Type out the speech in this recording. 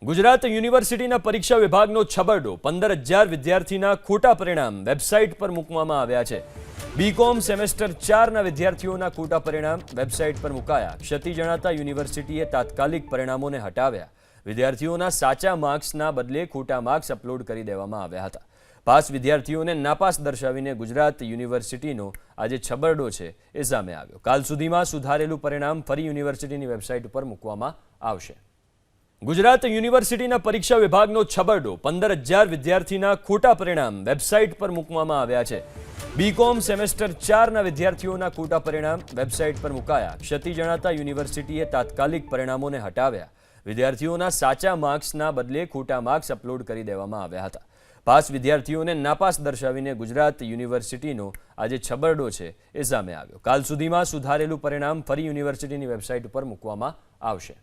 ગુજરાત યુનિવર્સિટીના પરીક્ષા વિભાગનો છબરડો 15,000 વિદ્યાર્થીના ખોટા પરિણામ વેબસાઇટ પર મૂકવામાં આવ્યા છે। બીકોમ સેમેસ્ટર 4ના વિદ્યાર્થીઓના ખોટા પરિણામ વેબસાઇટ પર મુકાયા। ક્ષતિ જણાતા યુનિવર્સિટીએ તાત્કાલિક પરિણામોને હટાવ્યા। વિદ્યાર્થીઓના સાચા માર્ક્સના બદલે ખોટા માર્ક્સ અપલોડ કરી દેવામાં આવ્યા હતા। પાસ વિદ્યાર્થીઓને નાપાસ દર્શાવીને ગુજરાત યુનિવર્સિટીનો આજે છબરડો છે એ સામે આવ્યો। કાલ સુધીમાં સુધારેલું પરિણામ ફરી યુનિવર્સિટીની વેબસાઇટ પર મૂકવામાં આવશે। ગુજરાત યુનિવર્સિટીના પરીક્ષા વિભાગનો છબરડો 15,000 વિદ્યાર્થીના ખોટા પરિણામ વેબસાઇટ પર મૂકવામાં આવ્યા છે। બીકોમ સેમેસ્ટર 4ના વિદ્યાર્થીઓના ખોટા પરિણામ વેબસાઇટ પર મુકાયા। ક્ષતિ જણાતા યુનિવર્સિટીએ તાત્કાલિક પરિણામોને હટાવ્યા। વિદ્યાર્થીઓના સાચા માર્ક્સના બદલે ખોટા માર્ક્સ અપલોડ કરી દેવામાં આવ્યા હતા। પાસ વિદ્યાર્થીઓને નાપાસ દર્શાવીને ગુજરાત યુનિવર્સિટીનો આજે છબરડો છે એ સામે આવ્યો। કાલ સુધીમાં સુધારેલું પરિણામ ફરી યુનિવર્સિટીની વેબસાઇટ પર મૂકવામાં આવશે।